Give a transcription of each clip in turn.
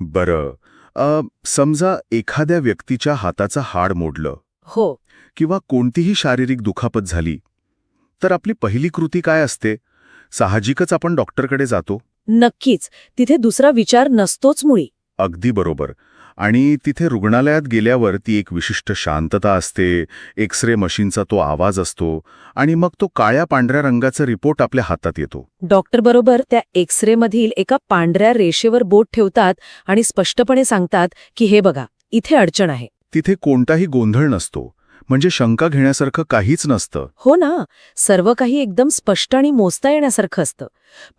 बरं. समजा एखाद्या व्यक्तीच्या हाताचं हाड मोडलं हो. किंवा कोणतीही शारीरिक दुखापत झाली, तर आपली पहिली कृती काय असते? साहजिकच आपण डॉक्टरकडे जातो. नक्कीच. तिथे दुसरा विचार नसतोच मुळी. अगदी बरोबर. आणि तिथे रुग्णालयात गेल्यावर ती एक विशिष्ट शांतता असते, एक्स-रे मशीनचा तो आवाज असतो आणि मग तो काळ्या पांढऱ्या रंगाचा रिपोर्ट आपल्या हातात येतो. डॉक्टर बरोबर त्या एक्स-रे मधील एका पांढऱ्या रेषेवर बोट ठेवतात आणि स्पष्टपणे सांगतात की हे बघा, इथे अडचण आहे. तिथे कोणताही गोंधळ नसतो, म्हणजे शंका घेण्यासारखं काहीच नसतं. हो ना, सर्व काही एकदम स्पष्ट आणि मोजता येण्यासारखं असतं.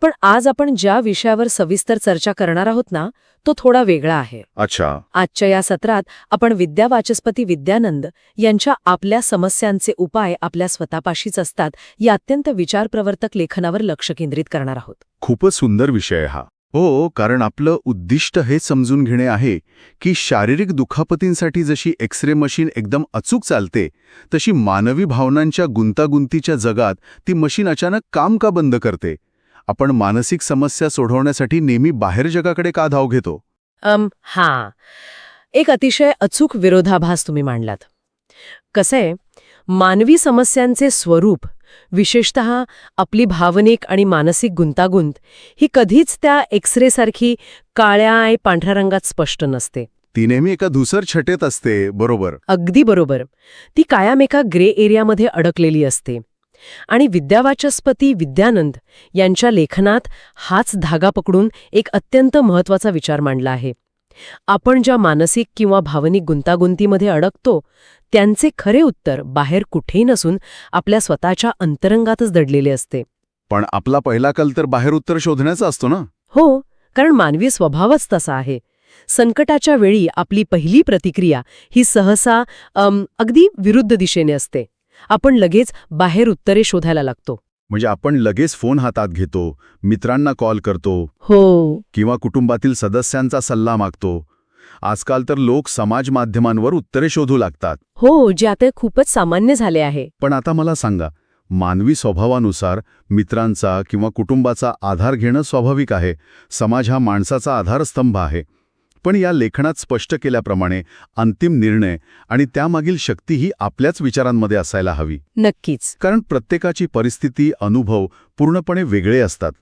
पण आज आपण ज्या विषयावर सविस्तर चर्चा करणार आहोत ना, तो थोडा वेगळा आहे. अच्छा. आजच्या या सत्रात आपण विद्यावाचस्पती विद्यानंद यांच्या आपल्या समस्यांचे उपाय आपल्या स्वतःपाशीच असतात या अत्यंत विचारप्रवर्तक लेखनावर लक्ष केंद्रित करणार आहोत. खूपच सुंदर विषय आहे हा. हो, कारण आपलं उद्दिष्ट हे समजून घेणे आहे की शारीरिक दुखापतींसाठी जशी एक्स-रे मशीन एकदम अचूक चालते, तशी मानवी भावनांच्या गुंतागुंतीच्या जगात ती मशीन अचानक काम का बंद करते? आपण मानसिक समस्या सोडवण्यासाठी नेहमी बाहेर जगाकडे का धाव घेतो? हां. एक अतिशय अचूक विरोधाभास तुम्ही मांडलात. कसंय, मानवी समस्यांचे स्वरूप, विशेषतः आपली भावनिक आणि मानसिक गुंतागुंत, ही कधीच त्या एक्स-रे सारखी काळ्या आणि पांढऱ्या रंगात स्पष्ट नसते. ती नेहमी एका धुसर छटेत असते. बरोबर. अगदी बरोबर. ती कायम एका ग्रे एरियामध्ये अडकलेली असते. आणि विद्यावाचस्पती विद्यानंद यांच्या लेखनात हाच धागा पकडून एक अत्यंत महत्वाचा विचार मांडला आहे. आपण ज्या मानसिक किंवा भावनिक गुंतागुंतीमध्ये अडकतो, त्यांचे खरे उत्तर बाहेर कुठेही नसून आपल्या स्वतःच्या अंतरंगातच दडलेले असते. पण आपला पहिला कल तर बाहेर उत्तर शोधण्याचा असतो ना? हो, कारण मानवी स्वभावच तसा आहे. संकटाच्या वेळी आपली पहिली प्रतिक्रिया ही सहसा अगदी विरुद्ध दिशेने असते. आपण लगेच बाहेर उत्तरे शोधायला लागतो. म्हणजे आपण लगेच फोन हातात घेतो, मित्रांना कॉल करतो हो. किंवा कुटुंबातील सदस्यांचा सल्ला मागतो. आजकाल तर लोक समाज माध्यमांवर उत्तरे शोधू लागतात. हो, जे आता खूपच सामान्य झाले आहे. पण आता मला सांगा, मानवी स्वभावानुसार मित्रांचा किंवा कुटुंबाचा आधार घेणं स्वाभाविक आहे. समाज हा माणसाचा आधारस्तंभ आहे. पण या लेखनात स्पष्ट केल्याप्रमाणे अंतिम निर्णय आणि त्यामागील शक्ती ही आपल्याच विचारांमध्ये असायला हवी. नक्कीच. कारण प्रत्येकाची परिस्थिती, अनुभव पूर्णपणे वेगळे असतात.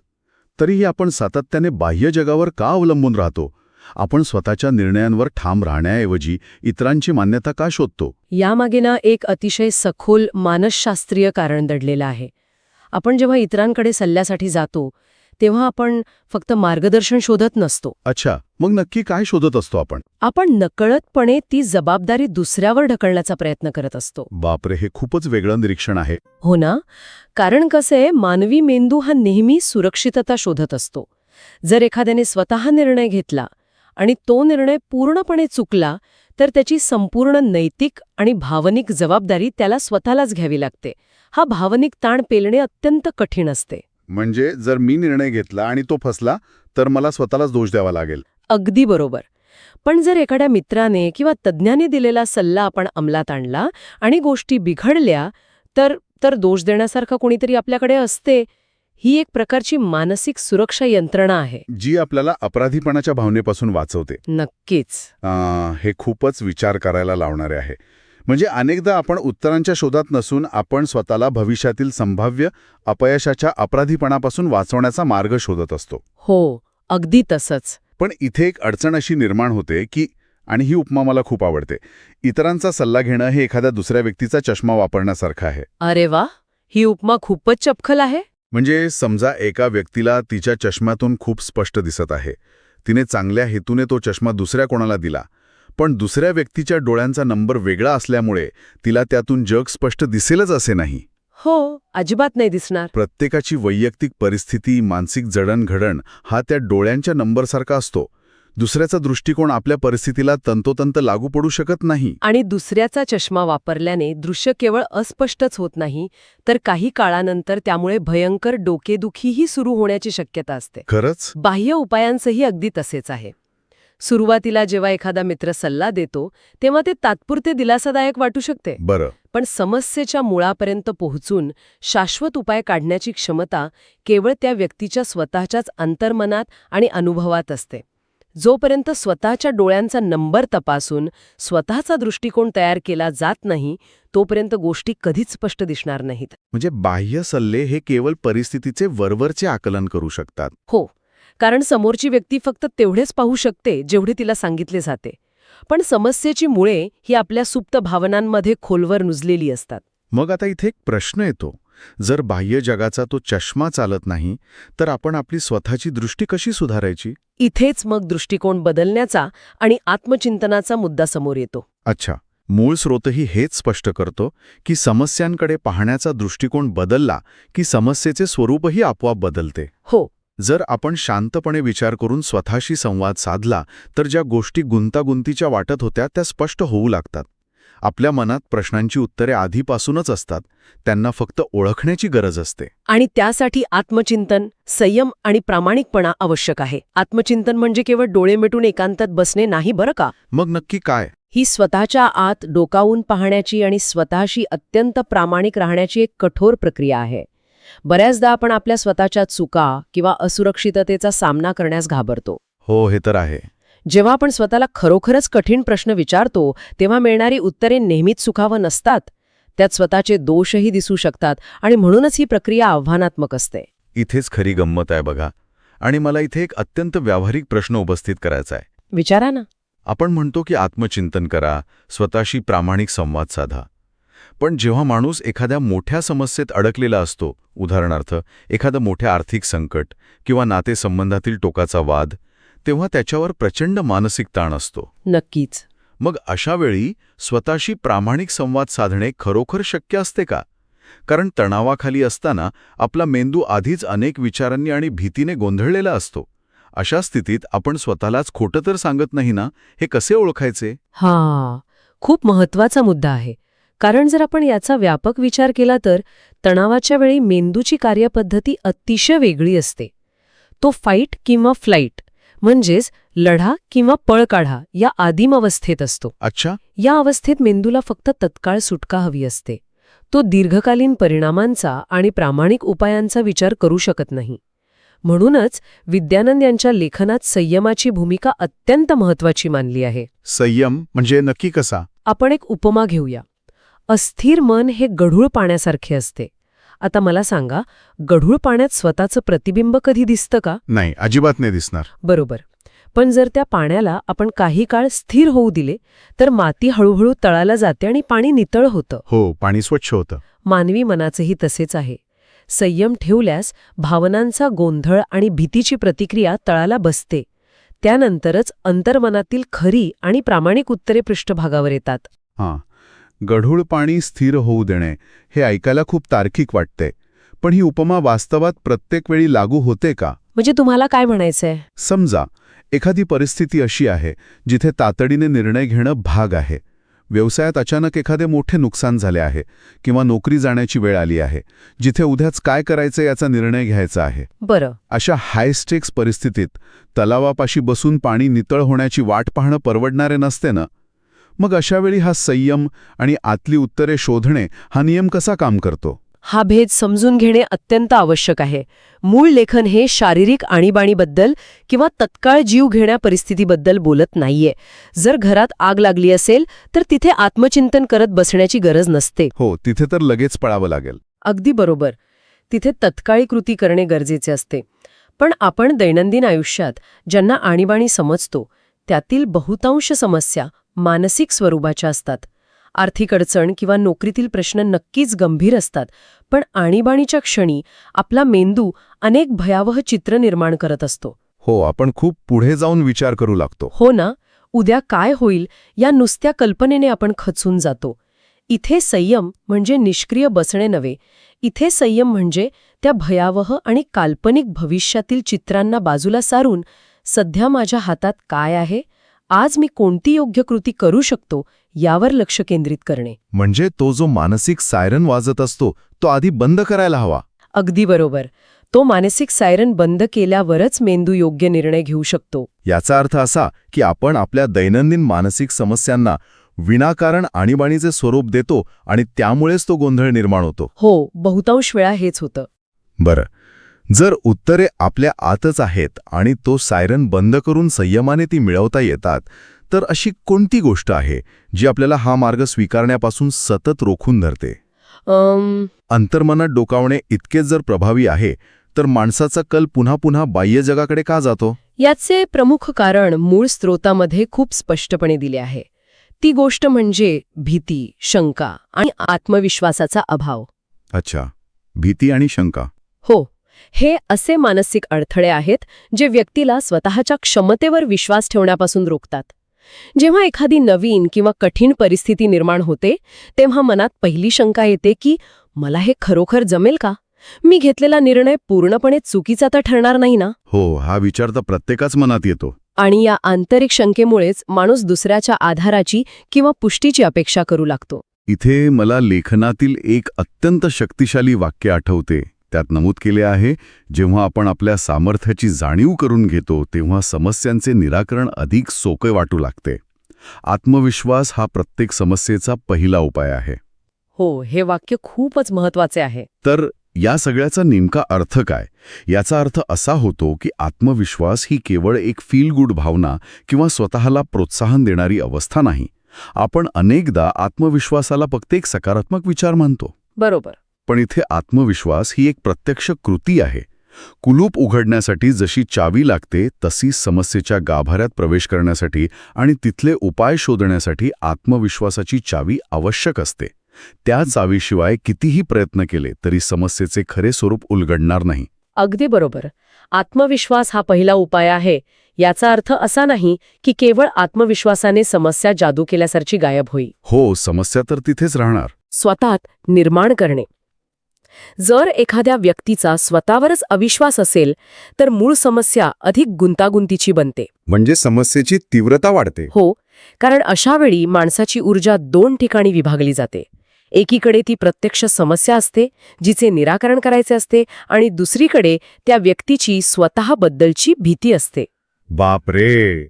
तरीही आपण सातत्याने बाह्य जगावर का अवलंबून राहतो? आपण स्वतःच्या निर्णयांवर ठाम राहण्याऐवजी इतरांची मान्यता का शोधतो? यामागे ना एक अतिशय सखोल मानसशास्त्रीय कारण दडलेलं आहे. आपण जेव्हा इतरांकडे सल्ल्यासाठी जातो, तेव्हा आपण फक्त मार्गदर्शन शोधत नसतो. अच्छा, मग नक्की काय शोधत असतो आपण? आपण नकळतपणे ती जबाबदारी दुसऱ्यावर ढकलण्याचा प्रयत्न करत असतो. बापरे, हे खूपच वेगळं निरीक्षण आहे. हो ना? कारण कसं आहे, मानवी मेंदू हा नेहमी सुरक्षितता शोधत असतो. जर एखाद्याने स्वतः निर्णय घेतला आणि तो निर्णय पूर्णपणे चुकला, तर त्याची संपूर्ण नैतिक आणि भावनिक जबाबदारी त्याला स्वतःलाच घ्यावी लागते. हा भावनिक ताण पेलणे अत्यंत कठीण असते. म्हणजे जर मी निर्णय घेतला आणि तो फसला, तर मला स्वतःलाच दोष द्यावा लागेल. अगदी बरोबर. पण जर एखाद्या मित्राने किंवा तज्ज्ञाने दिलेला सल्ला आपण अंमलात आणला आणि गोष्टी बिघडल्या, तर दोष देण्यासारखं कोणीतरी आपल्याकडे असते. ही एक प्रकारची मानसिक सुरक्षा यंत्रणा आहे, जी आपल्याला अपराधीपणाच्या भावनेपासून वाचवते. नक्कीच. हे खूपच विचार करायला लावणारे आहे. म्हणजे अनेकदा आपण उत्तरांच्या शोधात नसून आपण स्वतःला भविष्यातील संभाव्य अपयशाच्या अपराधीपणापासून वाचवण्याचा मार्ग शोधत असतो. हो, अगदी तसंच. पण इथे एक अडचण अशी निर्माण होते की, आणि ही उपमा मला खूप आवडते, इतरांचा सल्ला घेणं हे एखाद्या दुसऱ्या व्यक्तीचा चष्मा वापरण्यासारखं आहे. अरे वा, ही उपमा खूपच चपखल आहे. म्हणजे समजा एका व्यक्तीला तिच्या चष्म्यातून खूप स्पष्ट दिसत आहे. तिने चांगल्या हेतूने तो चष्मा दुसऱ्या कोणाला दिला, पण दुसऱ्या व्यक्तीच्या डोळ्यांचा नंबर वेगळा असल्यामुळे तिला त्यातून जग स्पष्ट दिसेलच असे नाही. हो, अजिबात नाही दिसणार. प्रत्येकाची वैयक्तिक परिस्थिती, मानसिक जडणघडण हा त्या डोळ्यांच्या नंबरसारखा असतो. दुसऱ्याचा दृष्टिकोन आपल्या परिस्थितीला तंतोतंत लागू पडू शकत नाही. आणि दुसऱ्याचा चष्मा वापरल्याने दृश्य केवळ अस्पष्टच होत नाही, तर काही काळानंतर त्यामुळे भयंकर डोकेदुखीही सुरू होण्याची शक्यता असते. खरंच? बाह्य उपायांचंही अगदी तसेच आहे. सुरुवातीला जेव्हा एखादा मित्र सल्ला देतो, तेव्हा ते तात्पुरते दिलासादायक वाटू शकते. बरं. पण समस्येच्या मुळापर्यंत पोहोचून शाश्वत उपाय काढण्याची क्षमता केवळ त्या व्यक्तीच्या स्वतःच्याच अंतर्मनात आणि अनुभवात असते. जोपर्यंत स्वतःच्या डोळ्यांचा नंबर तपासून स्वतःचा दृष्टिकोन तयार केला जात नाही तोपर्यंत गोष्टी कधीच स्पष्ट दिसणार नाहीत. म्हणजे बाह्य सल्ले हे केवळ परिस्थितीचे वरवरचे आकलन करू शकतात. हो, कारण समोरची व्यक्ती फक्त तेवढेच पाहू शकते जेवढे तिला सांगितले जाते. पण समस्येची मुळे ही आपल्या सुप्त भावनांमध्ये खोलवर रुजलेली असतात. मग आता इथे एक प्रश्न येतो, जर बाह्य जगाचा तो चष्मा चालत नाही तर आपण आपली स्वतःची दृष्टी कशी सुधारायची? इथेच मग दृष्टिकोन बदलण्याचा आणि आत्मचिंतनाचा मुद्दा समोर येतो. अच्छा, मूळ स्रोतही हेच स्पष्ट करतो की समस्यांकडे पाहण्याचा दृष्टिकोन बदलला की समस्येचे स्वरूपही आपोआप बदलते. हो, जर आपण शांतपणे विचार करून स्वतःशी संवाद साधला तर ज्या गोष्टी गुंतागुंतीच्या वाटत होत्या त्या स्पष्ट होऊ लागतात. आपल्या मनात प्रश्नांची उत्तरे आधीपासूनच असतात, त्यांना फक्त ओळखण्याची गरज असते. आणि त्यासाठी आत्मचिंतन, संयम आणि प्रामाणिकपणा आवश्यक आहे. आत्मचिंतन म्हणजे केवळ डोळे मिटून एकांतात बसणे नाही बरं का. मग नक्की काय? ही स्वतःच्या आत डोकावून पाहण्याची आणि स्वतःशी अत्यंत प्रामाणिक राहण्याची एक कठोर प्रक्रिया आहे. बऱ्याचदा आपण आपल्या स्वतःच्या चुका किंवा असुरक्षिततेचा सामना करण्यास घाबरतो. हो, हे तर आहे. जेव्हा आपण स्वतःला खरोखरच कठीण प्रश्न विचारतो तेव्हा मिळणारी उत्तरे नेहमीच सुखावं नसतात. त्यात स्वतःचे दोषही दिसू शकतात आणि म्हणूनच ही प्रक्रिया आव्हानात्मक असते. इथेच खरी गंमत आहे बघा. आणि मला इथे एक अत्यंत व्यावहारिक प्रश्न उपस्थित करायचा आहे. विचारा ना. आपण म्हणतो की आत्मचिंतन करा, स्वतःशी प्रामाणिक संवाद साधा. पण जेव्हा माणूस एखाद्या मोठ्या समस्येत अडकलेला असतो, उदाहरणार्थ एखादं मोठे आर्थिक संकट किंवा नातेसंबंधातील टोकाचा वाद, तेव्हा त्याच्यावर प्रचंड मानसिक ताण असतो. नक्कीच. मग अशा वेळी स्वतःशी प्रामाणिक संवाद साधणे खरोखर शक्य असते का? कारण तणावाखाली असताना आपला मेंदू आधीच अनेक विचारांनी आणि भीतीने गोंधळलेला असतो. अशा स्थितीत आपण स्वतःलाच खोटं तर सांगत नाही ना, हे कसे ओळखायचे? खूप महत्वाचा मुद्दा आहे. कारण जर आपण याचा व्यापक विचार केला तर तणावाच्या वेळी मेंदूची कार्यपद्धती अतिशय वेगळी असते. तो फाईट किंवा फ्लाईट म्हणजेच लढा किंवा पळ काढा या आदिम अवस्थेत असतो. अच्छा. या अवस्थेत मेंदूला फक्त तत्काळ सुटका हवी असते. तो दीर्घकालीन परिणामांचा आणि प्रामाणिक उपायांचा विचार करू शकत नाही. म्हणूनच विद्यानंद यांच्या लेखनात संयमाची भूमिका अत्यंत महत्वाची मानली आहे. संयम म्हणजे नक्की कसा? आपण एक उपमा घेऊया. अस्थिर मन हे गढूळ पाण्यासारखे असते. आता मला सांगा, गढूळ पाण्यात स्वतःचं प्रतिबिंब कधी दिसतं का? नाही, अजिबात नाही दिसणार. बरोबर. पण जर त्या पाण्याला आपण काही काळ स्थिर होऊ दिले तर माती हळूहळू तळाला जाते आणि पाणी नितळ होतं. हो, पाणी स्वच्छ होतं. मानवी मनाचंही तसेच आहे. संयम ठेवल्यास भावनांचा गोंधळ आणि भीतीची प्रतिक्रिया तळाला बसते. त्यानंतरच अंतर्मनातील खरी आणि प्रामाणिक उत्तरे पृष्ठभागावर येतात. हां, गढूळ पाणी स्थिर होऊ देणे हे ऐकायला खूप तार्किक वाटते. पण ही उपमा वास्तवात प्रत्येक वेळी लागू होते का? म्हणजे तुम्हाला काय म्हणायचंय? समजा एखादी परिस्थिती अशी आहे जिथे तातडीने निर्णय घेणं भाग आहे. व्यवसायात अचानक एखादे मोठे नुकसान झाले आहे किंवा नोकरी जाण्याची वेळ आली आहे, जिथे उद्याच काय करायचं याचा निर्णय घ्यायचा आहे. बरं. अशा हाय स्टेक्स परिस्थितीत तलावापाशी बसून पाणी नितळ होण्याची वाट पाहणं परवडणारे नसते ना. मग अशावेळी हा संयम आणि आतली उत्तरे शोधणे हा नियम कसा काम करतो? हा भेद समजून घेणे अत्यंत आवश्यक आहे. मूळ लेखन हे शारीरिक आणीबाणीबद्दल किंवा तत्काळ जीव घेण्या परिस्थितीबद्दल बोलत नाहीये. जर घरात आग लागली असेल तर तिथे आत्मचिंतन करत बसण्याची गरज नसते. हो, तिथे तर लगेच पळावं लागेल. अगदी बरोबर. तिथे तत्काळी कृती करणे गरजेचे असते. पण आपण दैनंदिन आयुष्यात ज्यांना आणीबाणी समजतो त्यातील बहुतांश समस्या मानसिक स्वरूपाच्या असतात. आर्थिक अडचण किंवा नोकरीतील प्रश्न नक्कीच गंभीर असतात, पण आणीबाणीच्या क्षणी आपला मेंदू अनेक भयावह चित्र निर्माण करत असतो. हो, आपण खूप पुढे जाऊन विचार करू लागतो. हो ना. उद्या काय होईल या नुसत्या कल्पनेने आपण खचून जातो. इथे संयम म्हणजे निष्क्रिय बसणे नव्हे. इथे संयम म्हणजे त्या भयावह आणि काल्पनिक भविष्यातील चित्रांना बाजूला सारून सध्या माझ्या हातात काय आहे, आज मी कोणती योग्य कृती करू शकतो यावर लक्ष केंद्रित करणे. म्हणजे तो जो मानसिक सायरन वाजत असतो तो आधी बंद करायला हवा. अगदी बरोबर. तो मानसिक सायरन बंद केल्यावरच मेंदू योग्य निर्णय घेऊ शकतो. याचा अर्थ असा की आपण आपल्या दैनंदिन मानसिक समस्यांना विनाकारण आणीबाणीचे स्वरूप देतो आणि त्यामुळेच तो गोंधळ निर्माण होतो. हो, बहुतांश वेळा हेच होतं. बरं, जर उत्तरे आपल्या आतच आहेत आणि तो सायरन बंद करून संयमाने ती मिळवता येतात, तर अशी कोणती गोष्ट आहे जी आपल्याला हा मार्ग स्वीकारण्यापासून सतत रोखून धरते? अंतर्मनात डोकावणे इतकेच जर प्रभावी आहे, तर माणसाचा कल पुन्हा पुन्हा बाह्य जगाकडे का जातो? याचे प्रमुख कारण मूळ स्रोतामध्ये खूप स्पष्टपणे दिले आहे. ती गोष्ट म्हणजे भीती, शंका आणि आत्मविश्वासाचा अभाव. अच्छा, भीती आणि शंका. हो, हे असे मानसिक अडथळे आहेत जे व्यक्तीला स्वतःच्या क्षमतेवर विश्वास ठेवण्यापासून रोखतात. जेव्हा एखादी नवीन किंवा कठीण परिस्थिती निर्माण होते, तेव्हा मनात पहिली शंका येते की मला हे खरोखर जमेल का? मी घेतलेला निर्णय पूर्णपणे चुकीचा तर ठरणार नाही ना? हो, हा विचार तर प्रत्येकाच मनात येतो. आणि या आंतरिक शंकेमुळेच माणूस दुसऱ्याच्या आधाराची किंवा पुष्टीची अपेक्षा करू लागतो. इथे मला लेखनातील एक अत्यंत शक्तिशाली वाक्य आठवते. त्यात नमूद केले आहे, जेव्हा आपण आपल्या सामर्थ्याची जाणीव करून घेतो तेव्हा समस्यांचे निराकरण अधिक सोपे वाटू लागते. आत्मविश्वास हा प्रत्येक समस्येचा पहिला उपाय आहे. हो, हे वाक्य खूपच महत्वाचे आहे. तर या सगळ्याचा नेमका अर्थ काय? याचा अर्थ असा होतो की आत्मविश्वास ही केवळ एक फील गुड भावना किंवा स्वतःला प्रोत्साहन देणारी अवस्था नाही. आपण अनेकदा आत्मविश्वासाला फक्त एक सकारात्मक विचार मानतो. बरोबर. पण इथे आत्मविश्वास ही एक प्रत्यक्ष कृती आहे. कुलूप उघडण्यासाठी जशी चावी लागते, तशी समस्येच्या गाभाऱ्यात प्रवेश करण्यासाठी आणि तिथले उपाय शोधण्यासाठी आत्मविश्वासाची चावी आवश्यक असते. त्या चावीशिवाय कितीही प्रयत्न केले तरी समस्येचे खरे स्वरूप उलगडणार नाही. अगदी बरोबर. आत्मविश्वास हा पहिला उपाय आहे. याचा अर्थ असा नाही की केवळ आत्मविश्वासाने समस्या जादू केल्यासारखी गायब होईल. हो, समस्या तर तिथेच राहणार. स्वतःत निर्माण करणे. जर एखाद्या व्यक्तीचा स्वतःवरच अविश्वास असेल तर मूळ समस्या अधिक गुंतागुंतीची बनते. म्हणजे समस्येची तीव्रता वाढते. हो, कारण अशा वेळी माणसाची ऊर्जा 2 ठिकाणी विभागली जाते. एकीकडे ती प्रत्यक्ष समस्या असते जिचे निराकरण करायचे असते आणि दुसरीकडे त्या व्यक्तीची स्वतःबद्दलची भीती असते. बापरे,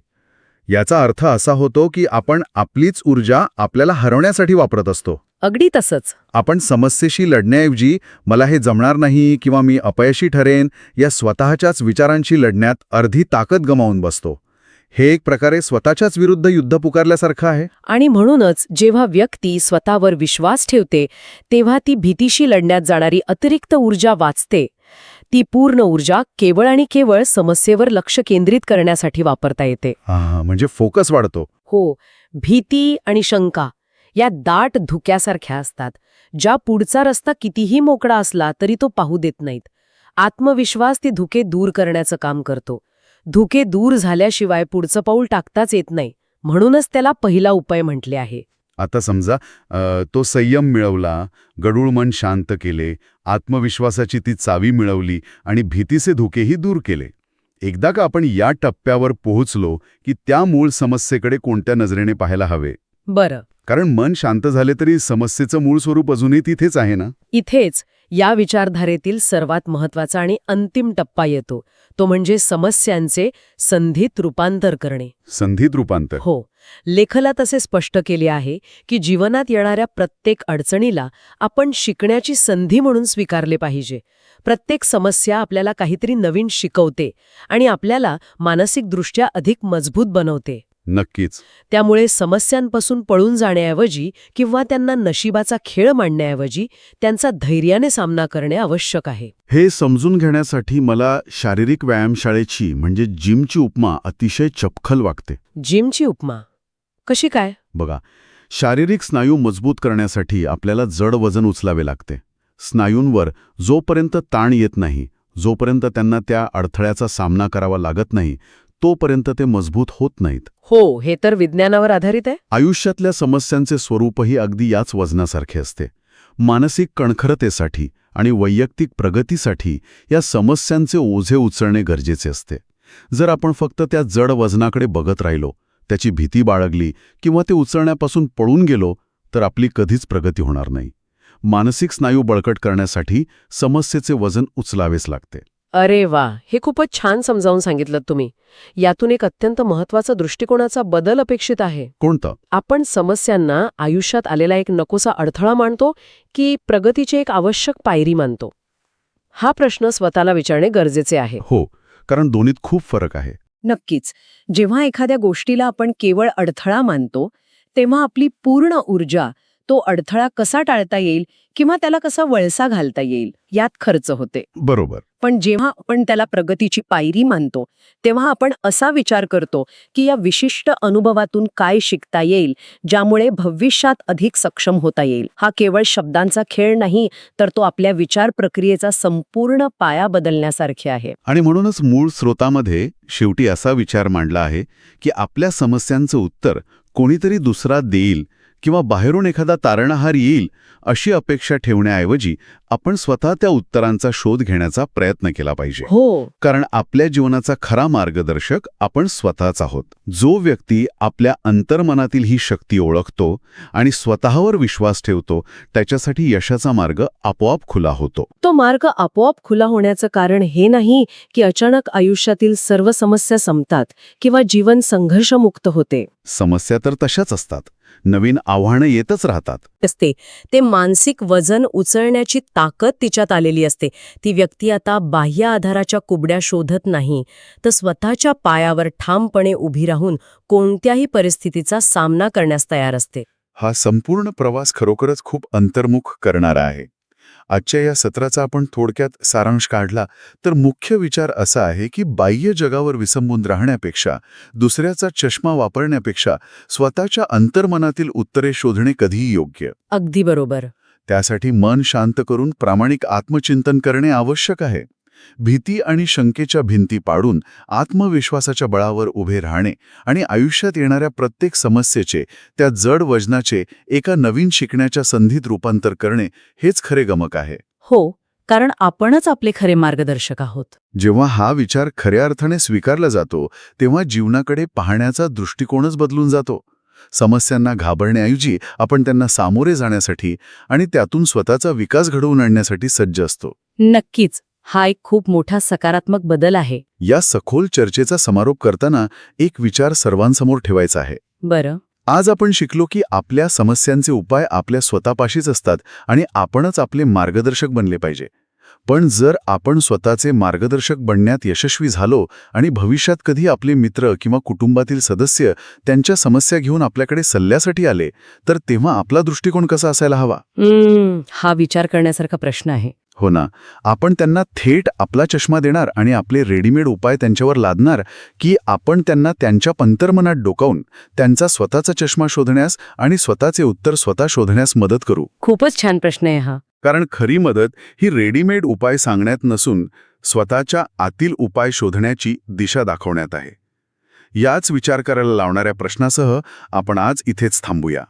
याचा अर्थ असा होतो की आपण आपलीच ऊर्जा आपल्याला हरवण्यासाठी वापरत असतो. अगदी तसंच. आपण समस्येशी लढण्याऐवजी मला हे जमणार नाही किंवा मी अपयशी ठरेन या स्वतःच्याच विचारांशी लढण्यात अर्धी ताकद गमावून बसतो. हे एक प्रकारे स्वतःच्याच विरुद्ध युद्ध पुकारल्यासारखं आहे. आणि म्हणूनच जेव्हा व्यक्ती स्वतःवर विश्वास ठेवते तेव्हा ती भीतीशी लढण्यात जाणारी अतिरिक्त ऊर्जा वाचते. ती पूर्ण ऊर्जा केवळ आणि केवळ समस्येवर लक्ष केंद्रित करण्यासाठी वापरता येते. म्हणजे फोकस वाढतो. हो, भीती आणि शंका या दाट धुक्यासारख्या असतात, ज्या पुढचा रस्ता कितीही मोकळा असला तरी तो पाहू देत नाहीत. आत्मविश्वास ते धुके दूर करण्याचं काम करतो. धुके दूर झाल्याशिवाय पुढचं पाऊल टाकताच येत नाही. म्हणूनच त्याला पहिला उपाय म्हटले आहे. आता समजा तो संयम मिळवला, गढूळ मन शांत केले, आत्मविश्वासाची ती चावी मिळवली आणि भीतीचे धुकेही दूर केले. एकदा का आपण या टप्प्यावर पोहोचलो की त्या मूळ समस्येकडे कोणत्या नजरेने पाहायला हवे? बरं, कारण मन शांत झाले तरी समस्येचं मूळ स्वरूप अजूनही तिथेच आहे ना. इथेच या विचारधारेतील सर्वात महत्वाचा आणि अंतिम टप्पा येतो. तो म्हणजे समस्यांचे संधीत रूपांतर करणे. संधीत रूपांतर. हो, लेखनात असे स्पष्ट केले आहे की जीवनात येणाऱ्या प्रत्येक अडचणीला आपण शिकण्याची संधी म्हणून स्वीकारले पाहिजे. प्रत्येक समस्या आपल्याला काहीतरी नवीन शिकवते आणि आपल्याला मानसिकदृष्ट्या अधिक मजबूत बनवते. नक्कीच. त्यामुळे समस्यांपासून पळून जाण्याऐवजी किंवा त्यांना नशिबाचा खेळ मांडण्याऐवजी त्यांचा धैर्याने सामना करणे आवश्यक आहे. हे समजून घेण्यासाठी मला शारीरिक व्यायामशाळेची म्हणजे जिमची उपमा अतिशय चपखल वाटते. जिमची उपमा कशी काय? बघा, शारीरिक स्नायू मजबूत करण्यासाठी आपल्याला जड वजन उचलावे लागते. स्नायूंवर जोपर्यंत ताण येत नाही, जोपर्यंत त्यांना त्या अडथळ्याचा सामना करावा लागत नाही, तोपर्यंत ते मजबूत होत नाहीत. हो, हे तर विज्ञानावर आधारित आहे. आयुष्यातल्या समस्यांचे स्वरूपही अगदी याच वजनासारखे असते. मानसिक कणखरतेसाठी आणि वैयक्तिक प्रगतीसाठी या समस्यांचे ओझे उचलणे गरजेचे असते. जर आपण फक्त त्या जड वजनाकडे बघत राहिलो, त्याची भीती बाळगली किंवा ते उचलण्यापासून पळून गेलो, तर आपली कधीच प्रगती होणार नाही. मानसिक स्नायू बळकट करण्यासाठी समस्येचे वजन उचलावेच लागते. अरे वा, हे खूपच छान समजावून सांगितलं तुम्ही. यातून एक अत्यंत महत्वाचा दृष्टिकोनाचा बदल अपेक्षित आहे. कोणतं? आपण समस्यांना आयुष्यात आलेला एक नकोसा अडथळा मानतो की प्रगतीची एक आवश्यक पायरी मानतो? हा प्रश्न स्वतःला विचारणे गरजेचे आहे. हो, कारण दोन्हीत खूप फरक आहे. नक्कीच. जेव्हा एखाद्या गोष्टीला आपण केवळ अडथळा मानतो, तेव्हा आपली पूर्ण ऊर्जा तो अडथळा कसा टाळता येईल किंवा त्याला कसा वळसा घालता येईल यात खर्च होते. बरोबर. पण जेव्हा आपण त्याला प्रगतीची पायरी मानतो, तेव्हा आपण असा विचार करतो की या विशिष्ट अनुभवातून काय शिकता येईल, ज्यामुळे भविष्यात अधिक सक्षम होता येईल. हा केवळ शब्दांचा खेळ नाही, तर तो आपल्या विचार प्रक्रियेचा संपूर्ण पाया बदलण्यासारखे आहे. आणि म्हणूनच मूळ स्रोतामध्ये शेवटी असा विचार मांडला आहे की आपल्या समस्यांचं उत्तर कोणीतरी दुसरा देईल किंवा बाहेरून एखादा तारणहार येईल अशी अपेक्षा ठेवण्याऐवजी आपण स्वतः त्या उत्तरांचा शोध घेण्याचा प्रयत्न केला पाहिजे. हो, कारण आपल्या जीवनाचा खरा मार्गदर्शक आपण स्वतःच आहोत. जो व्यक्ती आपल्या अंतर्मनातील ही शक्ती ओळखतो आणि स्वतःवर विश्वास ठेवतो, त्याच्यासाठी यशाचा मार्ग आपोआप खुला होतो. तो मार्ग आपोआप खुला होण्याचं कारण हे नाही की अचानक आयुष्यातील सर्व समस्या संपतात किंवा जीवन संघर्षमुक्त होते. समस्या तर तशाच असतात, नवीन आव्हानं येतच राहतात. असते ते मानसिक वजन उचलण्याची ताकद तिच्यात आलेली असते. ती व्यक्ती आता बाह्य आधाराच्या कुबड्या शोधत नाही, तर स्वतःच्या पायावर ठामपणे उभी राहून कोणत्याही परिस्थितीचा सामना करण्यास तयार असते. हा संपूर्ण प्रवास खरोखरच खूप अंतर्मुख करणारा आहे. आजच्या या सत्राचा आपण थोडक्यात सारांश काढला तर मुख्य विचार असा आहे की बाह्य जगावर विसंबून राहण्यापेक्षा, दुसऱ्याचा चष्मा वापरण्यापेक्षा स्वतःच्या अंतर्मनातील उत्तरे शोधणे कधीही योग्य. अगदी बरोबर. त्यासाठी मन शांत करून प्रामाणिक आत्मचिंतन करणे आवश्यक आहे. भीती आणि शंकेच्या भिंती पाडून आत्मविश्वासाच्या बळावर उभे राहणे आणि आयुष्यात येणाऱ्या प्रत्येक समस्येचे, त्या जड वजनाचे एका नवीन शिकण्याच्या संधीत रूपांतर करणे हेच खरे गमक आहे. हो, कारण आपणच आपले खरे मार्गदर्शक आहोत. जेव्हा हा विचार खऱ्या अर्थाने स्वीकारला जातो, तेव्हा जीवनाकडे पाहण्याचा दृष्टिकोनच बदलून जातो. समस्यांना घाबरण्याऐवजी आपण त्यांना सामोरे जाण्यासाठी आणि त्यातून स्वतःचा विकास घडवून आणण्यासाठी सज्ज असतो. नक्कीच. हा एक खूप मोठा सकारात्मक बदल आहे. या सखोल चर्चेचा समारोप करताना एक विचार सर्वांसमोर ठेवायचा आहे. बरं. आज आपण शिकलो की आपल्या समस्यांचे उपाय आपल्या स्वतःपाशीच असतात आणि आपणच आपले मार्गदर्शक बनले पाहिजे. पण जर आपण स्वतःचे मार्गदर्शक बनण्यात यशस्वी झालो आणि भविष्यात कधी आपले मित्र किंवा कुटुंबातील सदस्य त्यांच्या समस्या घेऊन आपल्याकडे सल्ल्यासाठी आले, तर तेव्हा आपला दृष्टिकोन कसा असायला हवा? हा विचार करण्यासारखा प्रश्न आहे. हो ना. आपण त्यांना थेट आपला चष्मा देणार आणि आपले रेडीमेड उपाय त्यांच्यावर लादणार, की आपण त्यांना त्यांच्या अंतर्मनात डोकावून त्यांचा स्वतःचा चष्मा शोधण्यास आणि स्वतःचे उत्तर स्वतः शोधण्यास मदत करू? खूपच छान प्रश्न आहे हा. कारण खरी मदत ही रेडीमेड उपाय सांगण्यात नसून स्वतःच्या आतील उपाय शोधण्याची दिशा दाखवण्यात आहे. याच विचार करायला लावणाऱ्या प्रश्नासह आपण आज इथेच थांबूया.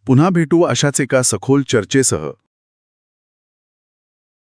पुन्हा भेटू अशाच एका सखोल चर्चेसह.